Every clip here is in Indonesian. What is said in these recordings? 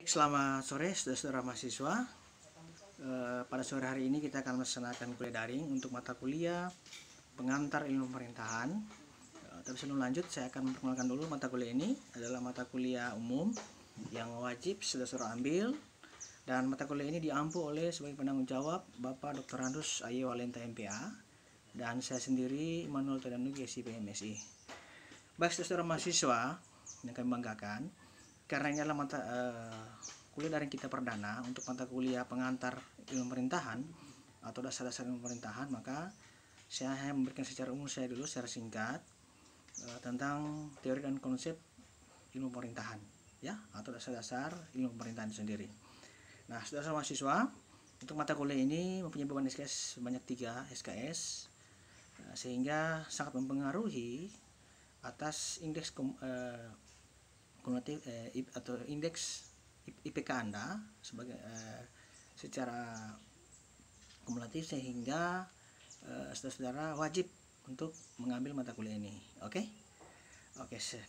Selamat sore, saudara-saudara mahasiswa. Pada sore hari ini kita akan melaksanakan kuliah daring untuk mata kuliah pengantar ilmu pemerintahan. Tapi sebelum lanjut, saya akan memperkenalkan dulu mata kuliah ini adalah mata kuliah umum yang wajib saudara-saudara ambil, dan mata kuliah ini diampu oleh sebagai penanggung jawab Bapak Dr. Randus Aye Walenta MPA dan saya sendiri Immanuel Tadanugi SIP MSI. Baik saudara mahasiswa yang kami banggakan, karena ini adalah kuliah daring kita perdana untuk mata kuliah pengantar ilmu pemerintahan atau dasar-dasar ilmu pemerintahan, maka saya hanya memberikan secara umum saya dulu secara singkat tentang teori dan konsep ilmu pemerintahan ya, atau dasar-dasar ilmu pemerintahan itu sendiri. Nah, saudara mahasiswa, untuk mata kuliah ini mempunyai beban SKS sebanyak 3 SKS sehingga sangat mempengaruhi atas indeks kumulatif atau indeks IPK Anda sebagai secara kumulatif, sehingga saudara-saudara wajib untuk mengambil mata kuliah ini. Oke,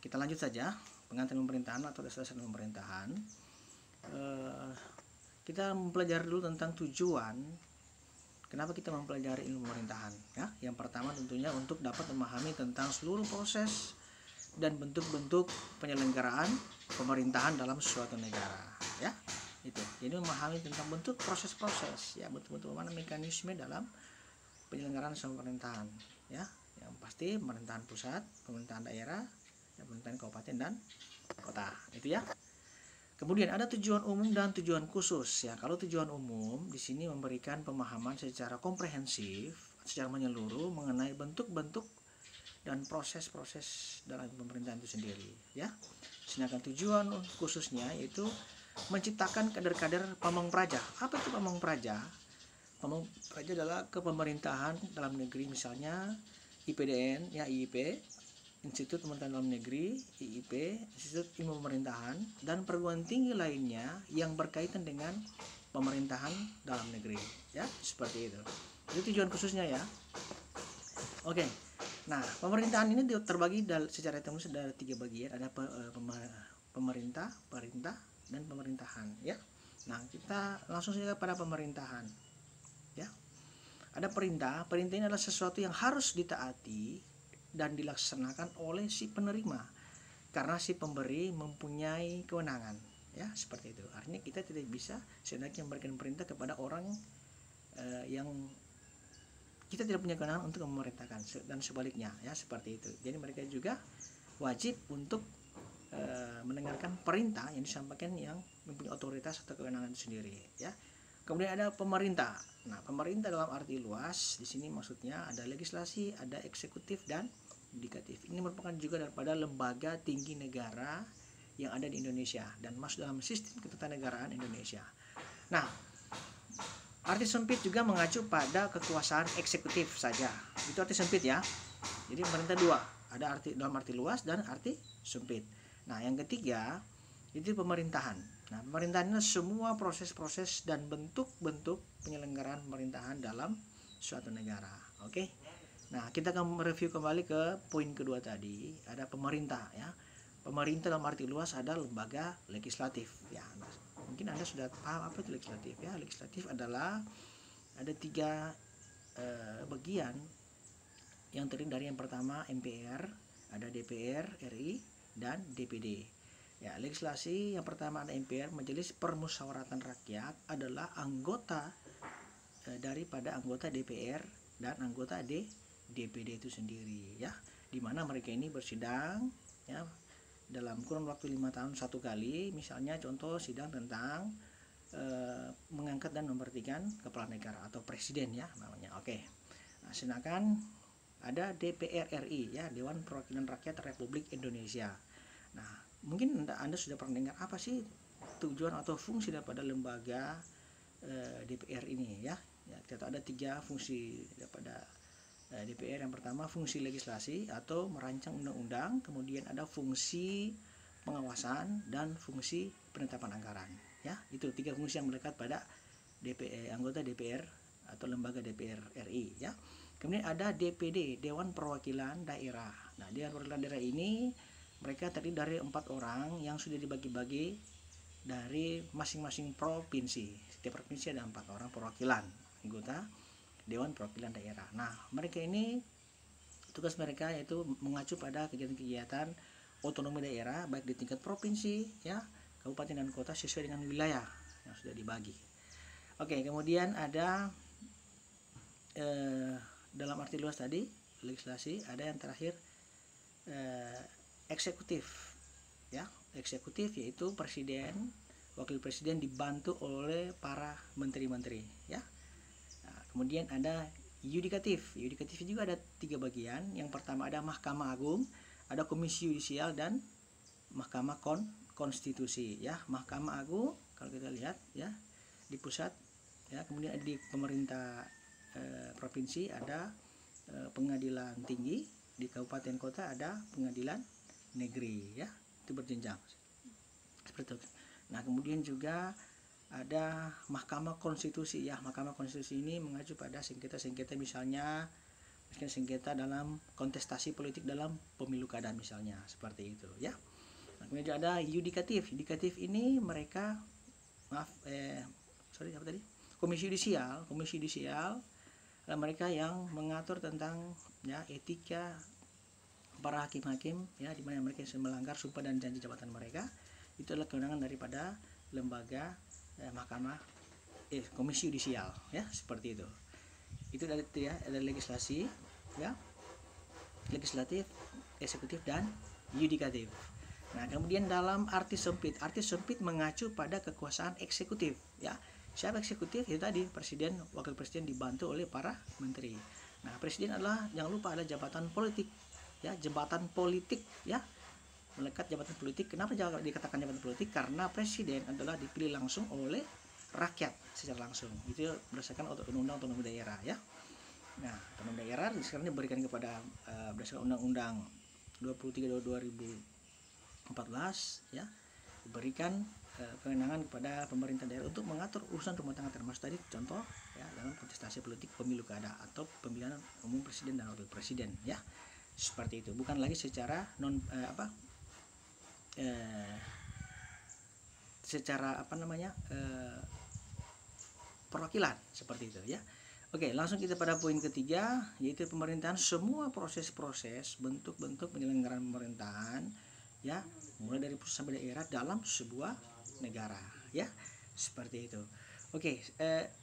kita lanjut saja. Pengantar pemerintahan atau dasar pemerintahan. Kita mempelajari dulu tentang tujuan kenapa kita mempelajari ilmu pemerintahan ya. Yang pertama tentunya untuk dapat memahami tentang seluruh proses dan bentuk-bentuk penyelenggaraan pemerintahan dalam suatu negara ya. Itu jadi memahami tentang bentuk proses-proses ya, bentuk-bentuk mana mekanisme dalam penyelenggaraan suatu pemerintahan ya, yang pasti pemerintahan pusat, pemerintahan daerah, pemerintahan kabupaten dan kota, itu ya. Kemudian ada tujuan umum dan tujuan khusus ya. Kalau tujuan umum di sini memberikan pemahaman secara komprehensif, secara menyeluruh mengenai bentuk-bentuk dan proses-proses dalam pemerintahan itu sendiri ya. Sedangkan tujuan khususnya yaitu menciptakan kader-kader pamong praja. Apa itu pamong praja? Pamong praja adalah kepemerintahan dalam negeri, misalnya IPDN ya, IIP, Institut Pemerintahan Dalam Negeri, IIP, Institut Ilmu Pemerintahan, dan perguruan tinggi lainnya yang berkaitan dengan pemerintahan dalam negeri ya, seperti itu. Itu tujuan khususnya ya. Oke. Nah, pemerintahan ini terbagi secara teoritis ada 3 bagian, ada pemerintah, perintah, dan pemerintahan ya. Nah, kita langsung saja pada pemerintahan ya. Ada perintah. Perintah ini adalah sesuatu yang harus ditaati dan dilaksanakan oleh si penerima karena si pemberi mempunyai kewenangan ya, seperti itu. Artinya kita tidak bisa seenaknya memberikan perintah kepada orang yang kita tidak punya kewenangan untuk memerintahkan, dan sebaliknya ya, seperti itu. Jadi mereka juga wajib untuk mendengarkan perintah yang disampaikan yang mempunyai otoritas atau kewenangan itu sendiri ya. Kemudian ada pemerintah. Nah, pemerintah dalam arti luas di sini maksudnya ada legislasi, ada eksekutif dan yudikatif. Ini merupakan juga daripada lembaga tinggi negara yang ada di Indonesia dan masuk dalam sistem ketatanegaraan Indonesia. Nah, arti sempit juga mengacu pada kekuasaan eksekutif saja. Itu arti sempit ya. Jadi pemerintah 2, ada arti dalam arti luas dan arti sempit. Nah, yang ketiga itu pemerintahan. Nah, pemerintahan ini semua proses-proses dan bentuk-bentuk penyelenggaraan pemerintahan dalam suatu negara. Oke. Nah, kita akan mereview kembali ke poin kedua tadi. Ada pemerintah ya. Pemerintah dalam arti luas ada lembaga legislatif ya. Nah, mungkin Anda sudah paham apa itu legislatif ya. Legislatif adalah ada 3 bagian yang terdiri dari yang pertama MPR, ada DPR RI dan DPD. Ya, legislasi yang pertama ada MPR, Majelis Permusyawaratan Rakyat, adalah anggota daripada anggota DPR dan anggota DPD itu sendiri ya, dimana mereka ini bersidang ya dalam kurun waktu 5 tahun 1 kali. Misalnya contoh sidang tentang mengangkat dan memberhentikan kepala negara atau presiden ya namanya. Oke. Nah, sedangkan ada DPR RI ya, Dewan Perwakilan Rakyat Republik Indonesia. Nah, mungkin Anda sudah pernah dengar apa sih tujuan atau fungsi daripada lembaga DPR ini ya. Ya, kita ada 3 fungsi daripada DPR. Yang pertama fungsi legislasi atau merancang undang-undang, kemudian ada fungsi pengawasan dan fungsi penetapan anggaran ya. Itu 3 fungsi yang melekat pada anggota DPR atau lembaga DPR RI ya. Kemudian ada DPD, Dewan Perwakilan Daerah. Nah, Dewan Perwakilan Daerah ini mereka terdiri dari 4 orang yang sudah dibagi-bagi dari masing-masing provinsi. Setiap provinsi ada 4 orang perwakilan anggota Dewan Perwakilan Daerah. Nah, mereka ini tugas mereka yaitu mengacu pada kegiatan-kegiatan otonomi daerah baik di tingkat provinsi, ya, kabupaten dan kota sesuai dengan wilayah yang sudah dibagi. Oke, kemudian ada dalam arti luas tadi legislasi, ada yang terakhir eksekutif, ya. Eksekutif yaitu presiden, wakil presiden dibantu oleh para menteri-menteri, ya. Nah, kemudian ada yudikatif. Yudikatif juga ada 3 bagian. Yang pertama ada Mahkamah Agung, ada Komisi Yudisial, dan Mahkamah Konstitusi, ya. Mahkamah Agung kalau kita lihat, ya, di pusat, ya. Kemudian di pemerintah provinsi ada pengadilan tinggi, di kabupaten kota ada pengadilan negeri, ya. Itu berjenjang seperti itu. Nah, kemudian juga ada Mahkamah Konstitusi, ya. Mahkamah Konstitusi ini mengacu pada sengketa-sengketa, misalnya sengketa dalam kontestasi politik dalam pemilu kada misalnya, seperti itu, ya. Nah, kemudian ada yudikatif. Yudikatif ini mereka Komisi Yudisial. Komisi Yudisial adalah mereka yang mengatur tentang, ya, etika para hakim-hakim, ya, di mana mereka melanggar sumpah dan janji jabatan mereka. Itu adalah kewenangan daripada lembaga Komisi Yudisial, ya, seperti itu. Itu dari, ya, ada legislasi, ya, legislatif, eksekutif, dan yudikatif. Nah, kemudian dalam arti sempit mengacu pada kekuasaan eksekutif, ya. Siapa eksekutif? Itu tadi presiden, wakil presiden dibantu oleh para menteri. Nah, presiden adalah, jangan lupa, ada jabatan politik, ya, jabatan politik, ya, melekat jabatan politik. Kenapa dikatakan jabatan politik? Karena presiden adalah dipilih langsung oleh rakyat secara langsung. Itu berdasarkan undang-undang otonomi daerah, ya. Nah, otonomi daerah sekarang diberikan kepada berdasarkan undang-undang 23 2014, ya, diberikan kewenangan kepada pemerintah daerah untuk mengatur urusan rumah tangga, termasuk tadi contoh, ya, dalam kontestasi politik pemilu kada atau pemilihan umum presiden dan wakil presiden, ya. Seperti itu, bukan lagi secara perwakilan, seperti itu, ya. Oke, langsung kita pada poin ketiga, yaitu pemerintahan. Semua proses-proses bentuk-bentuk penyelenggaraan pemerintahan, ya, mulai dari pusat sampai daerah dalam sebuah negara, ya, seperti itu. Oke,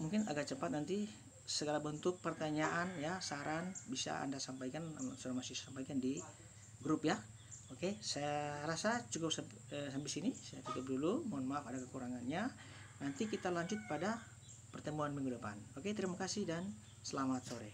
mungkin agak cepat, nanti segala bentuk pertanyaan, ya, saran bisa Anda sampaikan, masih sampaikan di grup, ya. Oke, saya rasa cukup sampai sini. Saya tutup dulu. Mohon maaf ada kekurangannya. Nanti kita lanjut pada pertemuan minggu depan. Oke, terima kasih dan selamat sore.